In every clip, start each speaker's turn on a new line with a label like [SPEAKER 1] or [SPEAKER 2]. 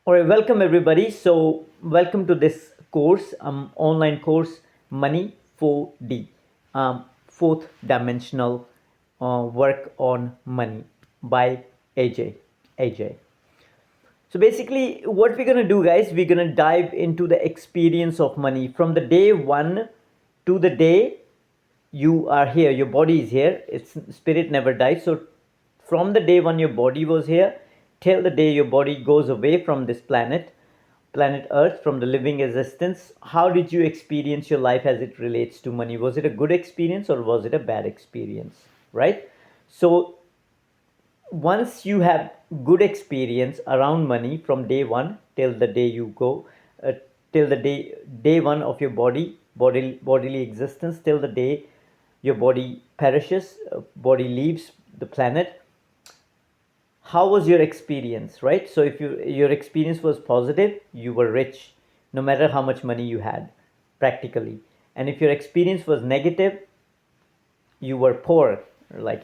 [SPEAKER 1] All right, welcome everybody. So, welcome to this course, online course, Money 4D, fourth dimensional work on money by AJ. AJ. So basically, what we're gonna do, guys, we're gonna dive into the experience of money from the day one to the day you are here. Your body is here. Its spirit never dies. So from the day one your body was here till the day your body goes away from this planet Earth, from the living existence, how did you experience your life as it relates to money? Was it a good experience or was it a bad experience? Right? So once you have good experience around money from day one till the day you go, uh, till the day one of your bodily existence, till the day your body perishes, body leaves the planet. How was your experience, right? So if your experience was positive, you were rich no matter how much money you had, practically. And if your experience was negative, you were poor, like,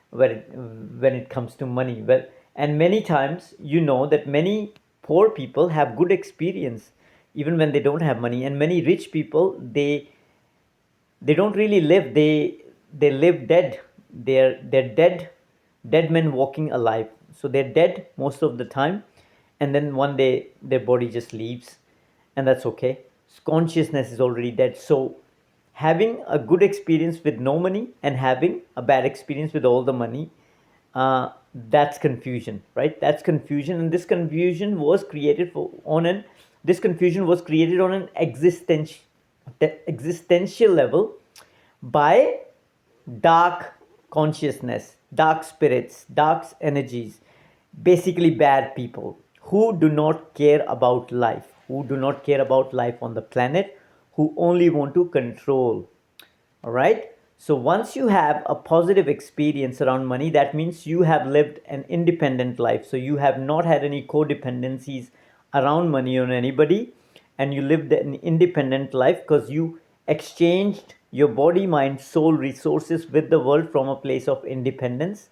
[SPEAKER 1] when it comes to money. Well, and many times, that many poor people have good experience even when they don't have money, and many rich people, they don't really live, they live dead. They're dead men walking alive. So they're dead most of the time, and then one day their body just leaves, and that's okay. Consciousness is already dead. So having a good experience with no money and having a bad experience with all the money, that's confusion, right? That's confusion, and this confusion was created on an existential level by dark consciousness, dark spirits, dark energies, basically bad people who do not care about life, who do not care about life on the planet, who only want to control. All right. So once you have a positive experience around money, that means you have lived an independent life. So you have not had any codependencies around money on anybody, and you lived an independent life because you exchanged your body, mind, soul resources with the world from a place of independence,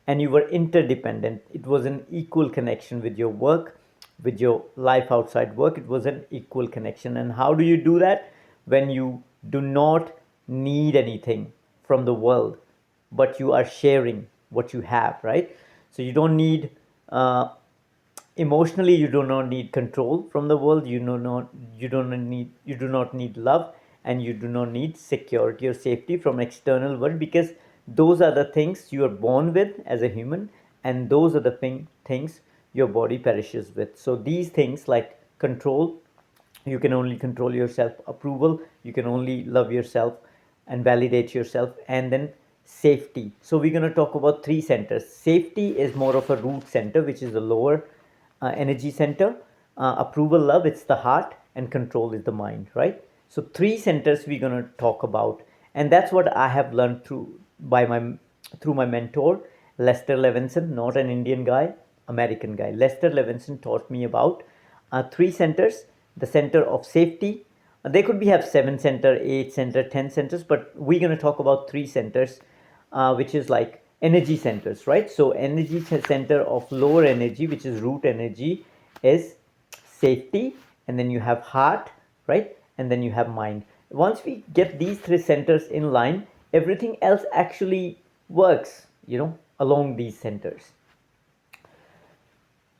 [SPEAKER 1] and you were interdependent. It was an equal connection with your work, with your life outside work. It was an equal connection. And how do you do that? When you do not need anything from the world, but you are sharing what you have, right? So you don't need, emotionally, you do not need control from the world. You do not need love, and you do not need security or safety from external world, because those are the things you are born with as a human, and those are the things your body perishes with. So these things like control, you can only control yourself. Approval, you can only love yourself and validate yourself. And then safety. So we're going to talk about three centers. Safety is more of a root center, which is the lower energy center. Approval, love, it's the heart, and control is the mind, right? So three centers we're going to talk about, and that's what I have learned through my mentor, Lester Levinson. Not an Indian guy, American guy. Lester Levinson taught me about three centers. The center of safety, they could be have 7 center, 8 center, 10 centers, but we're going to talk about three centers, which is like energy centers, right? So energy center of lower energy, which is root energy, is safety, and then you have heart, right? And then you have mind. Once we get these three centers in line, everything else actually works, along these centers.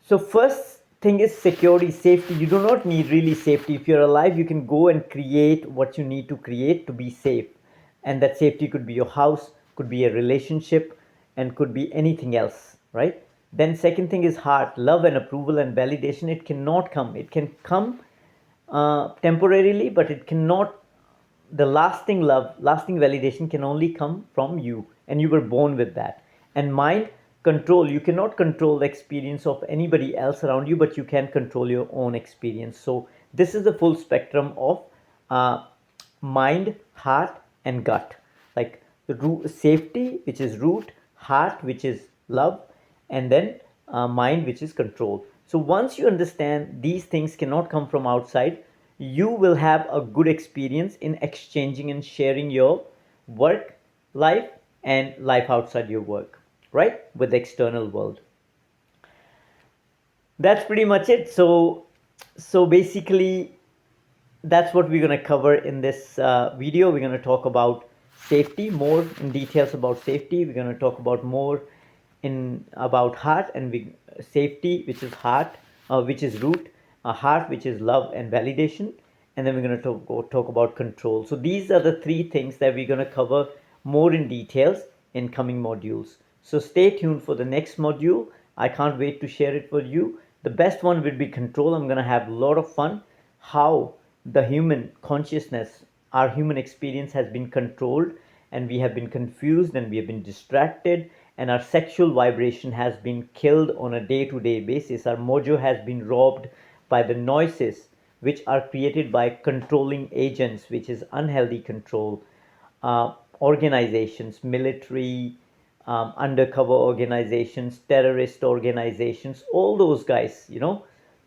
[SPEAKER 1] So first thing is security, safety. You do not need really safety. If you're alive, you can go and create what you need to create to be safe. And that safety could be your house, could be a relationship, and could be anything else, right? Then second thing is heart, love and approval and validation. It cannot come. It can come temporarily, but it cannot. The lasting love, lasting validation can only come from you, and you were born with that. And mind, control, you cannot control the experience of anybody else around you, but you can control your own experience. So this is the full spectrum of uh, mind, heart, and gut. Like the root, safety, which is root, heart, which is love, and then mind, which is control. So once you understand these things cannot come from outside, you will have a good experience in exchanging and sharing your work life and life outside your work, right, with the external world. That's pretty much it. So basically, that's what we're going to cover in this video. We're going to talk about safety, more in details about safety. We're going to talk about more in about heart and safety, which is heart, which is root, heart, which is love and validation, and then we're going to talk about control. So these are the three things that we're going to cover more in details in coming modules. So stay tuned for the next module. I can't wait to share it with you. The best one will be control. I'm going to have a lot of fun. How the human consciousness, our human experience has been controlled, and we have been confused and we have been distracted, and our sexual vibration has been killed on a day-to-day basis. Our mojo has been robbed by the noises which are created by controlling agents, which is unhealthy control, organizations, military, undercover organizations, terrorist organizations, all those guys,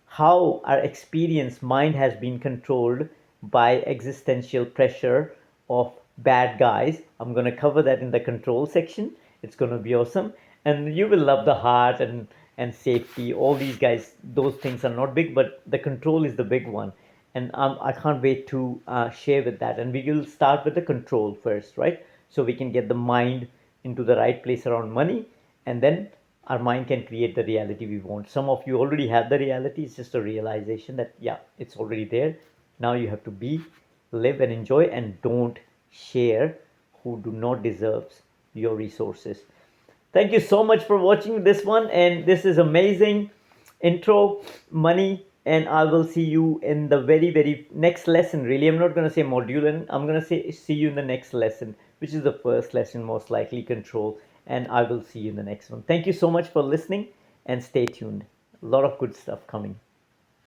[SPEAKER 1] how our experience mind has been controlled by existential pressure of bad guys. I'm going to cover that in the control section. It's going to be awesome. And you will love the heart and safety. All these guys, those things are not big, but the control is the big one. And I can't wait to share with that. And we will start with the control first, right? So we can get the mind into the right place around money, and then our mind can create the reality we want. Some of you already have the reality. It's just a realization that, yeah, it's already there. Now you have to be, live, and enjoy, and don't share who do not deserve your resources. Thank you so much for watching this one, and this is amazing intro money, and I will see you in the very next lesson. Really, I'm not going to say module, and I'm going to say see you in the next lesson, which is the first lesson, most likely control, and I will see you in the next one. Thank you so much for listening, and stay tuned. A lot of good stuff coming.